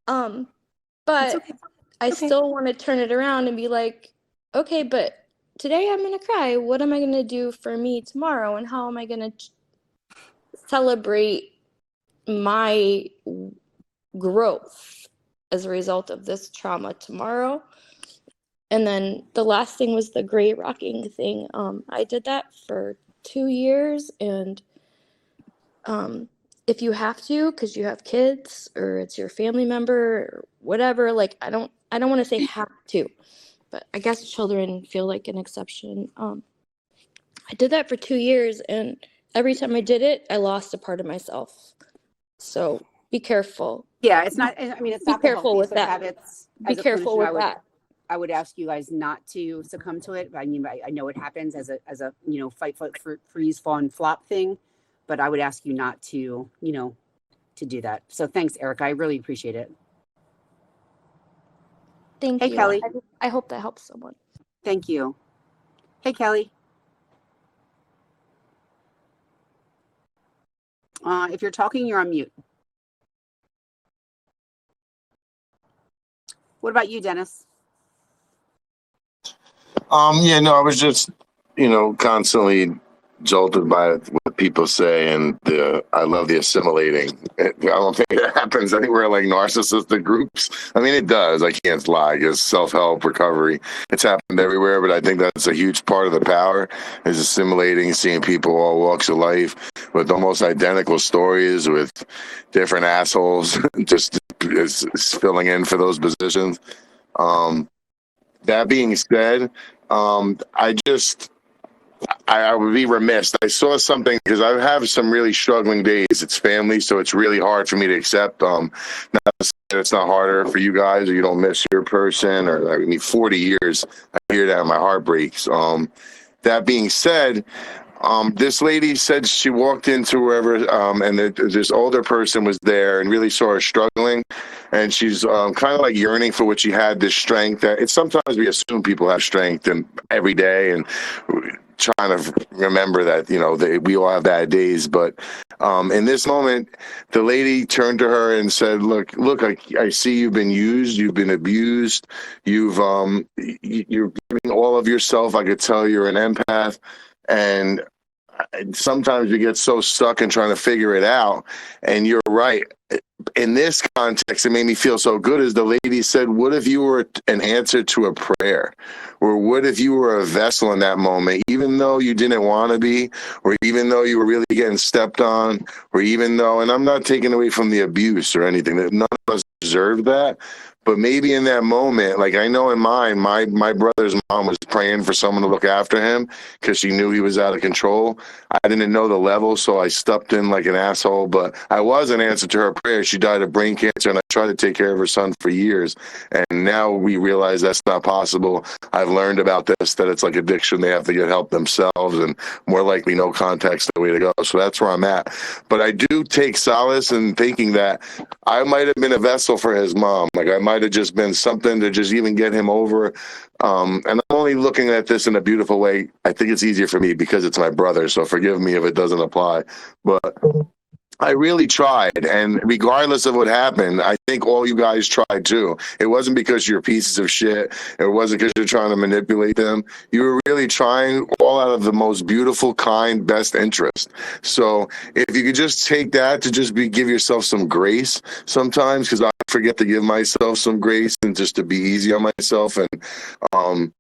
But Okay. I still want to turn it around and be like, okay, but today I'm going to cry. What am I going to do for me tomorrow? And how am I going to celebrate my growth as a result of this trauma tomorrow? And then the last thing was the gray rocking thing. I did that for 2 years, and if you have to, because you have kids or it's your family member or whatever, like I don't want to say have to, but I guess children feel like an exception. I did that for 2 years, and every time I did it, I lost a part of myself. So be careful. Yeah, it's not. I mean, it's Be not the careful with healthiest of that. habits. Be As a careful clinician, with that. I would ask you guys not to succumb to it. I mean, I know it happens as a fight, flight, freeze, fall, and flop thing, but I would ask you not to to do that. So thanks, Erica. I really appreciate it. Thank Hey, you. Kelly. I hope that helps someone. Thank you. Hey, Kelly. If you're talking, you're on mute. What about you, Dennis? Yeah, no, I was just, constantly jolted by it with people say, and I love the assimilating. I don't think it happens anywhere like narcissistic groups. I mean, it does. I can't lie. It's self-help, recovery. It's happened everywhere, but I think that's a huge part of the power is assimilating, seeing people all walks of life with almost identical stories with different assholes, just is filling in for those positions. That being said, I would be remiss. I saw something because I have some really struggling days. It's family, so it's really hard for me to accept. Not to say that it's not harder for you guys, or you don't miss your person, or I mean, 40 years. I hear that, and my heart breaks. That being said, this lady said she walked into wherever, and this older person was there and really saw her struggling, and she's kind of like yearning for what she had, this strength. That it's sometimes we assume people have strength and every day, and trying to remember that we all have bad days. But in this moment, the lady turned to her and said, "Look, I see you've been used, you've been abused, you're giving all of yourself. I could tell you're an empath, and sometimes we get so stuck in trying to figure it out." And you're right. In this context, it made me feel so good as the lady said, what if you were an answer to a prayer? Or what if you were a vessel in that moment, even though you didn't want to be, or even though you were really getting stepped on, or even though, and I'm not taking away from the abuse or anything, that none of us deserve that. But maybe in that moment, like I know in mine, my brother's mom was praying for someone to look after him because she knew he was out of control. I didn't know the level, so I stepped in like an asshole, but I was an answer to her prayer. She died of brain cancer, and I tried to take care of her son for years. And now we realize that's not possible. I've learned about this, that it's like addiction. They have to get help themselves, and more likely no contact's the way to go. So that's where I'm at. But I do take solace in thinking that I might have been a vessel for his mom. Like I might have just been something to just even get him over. And I'm only looking at this in a beautiful way. I think it's easier for me because it's my brother. So forgive me if it doesn't apply. But I really tried, and regardless of what happened, I think all you guys tried too. It wasn't because you're pieces of shit. It wasn't because you're trying to manipulate them. You were really trying all out of the most beautiful, kind, best interest. So if you could just take that to just give yourself some grace sometimes, because I forget to give myself some grace and just to be easy on myself. And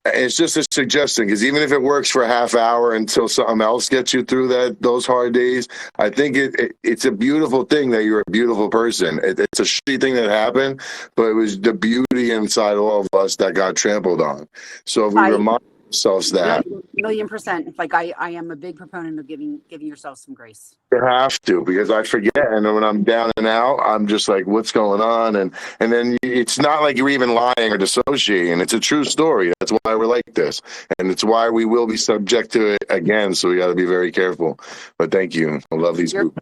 it's just a suggestion, because even if it works for a half hour until something else gets you through those hard days, I think it's a beautiful thing that you're a beautiful person. It's a shitty thing that happened, but it was the beauty inside all of us that got trampled on. So if we remind ourselves that. 1,000,000%. Like I am a big proponent of giving yourself some grace. You have to, because I forget, and when I'm down and out, I'm just like, what's going on? And then it's not like you're even lying or dissociating. It's a true story. That's why we're like this, and it's why we will be subject to it again. So we got to be very careful. But thank you. I love these groups.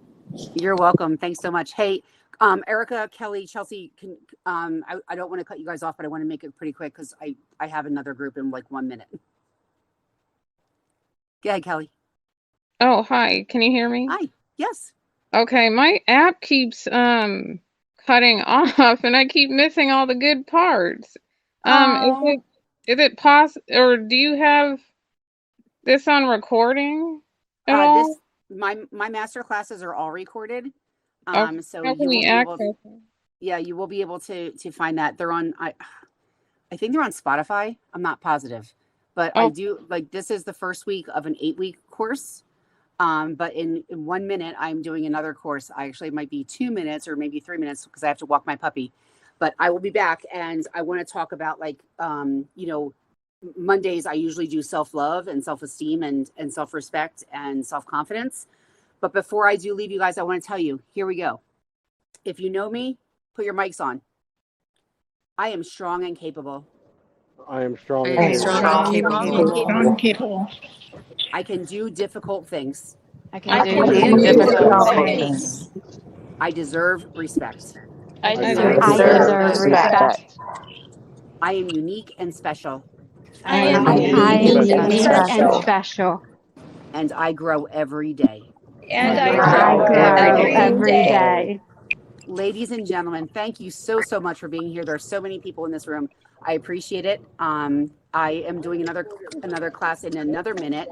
You're welcome. Thanks so much. Hey, Erica, Kelly, Chelsea, I don't want to cut you guys off, but I want to make it pretty quick because I have another group in like 1 minute. Go ahead, Kelly. Oh, hi. Can you hear me? Hi. Yes. Okay, my app keeps cutting off, and I keep missing all the good parts. Is it possible, or do you have this on recording at all? My master classes are all recorded. Okay. So How can we access it? Yeah, you will be able to find that. They're on I think they're on Spotify. I'm not positive. But I do, like, this is the first week of an 8-week course. But in 1 minute, I'm doing another course. I actually might be 2 minutes or maybe 3 minutes because I have to walk my puppy. But I will be back, and I want to talk about, like, Mondays I usually do self-love and self-esteem and self-respect and self-confidence. But before I do leave you guys, I want to tell you, here we go. If you know me, put your mics on. I am strong and capable. I am strong and capable. I can do difficult things. I can do difficult things. I deserve respect. I deserve respect. I am unique and special. I am unique and special. And I grow every day. And I grow every day. Ladies and gentlemen, thank you so much for being here. There are so many people in this room. I appreciate it. I am doing another class in another minute.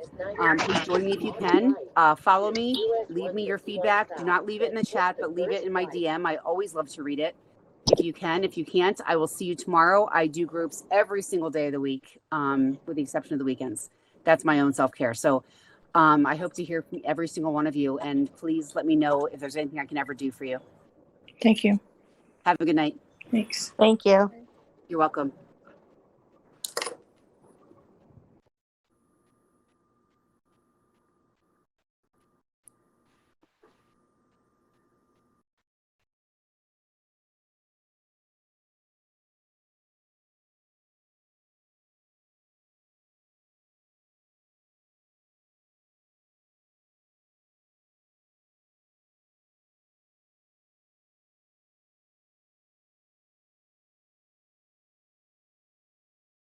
Please join me if you can. Follow me. Leave me your feedback. Do not leave it in the chat, but leave it in my DM. I always love to read it. If you can. If you can't, I will see you tomorrow. I do groups every single day of the week, with the exception of the weekends. That's my own self-care. So I hope to hear from every single one of you. And please let me know if there's anything I can ever do for you. Thank you. Have a good night. Thanks. Thank you. You're welcome.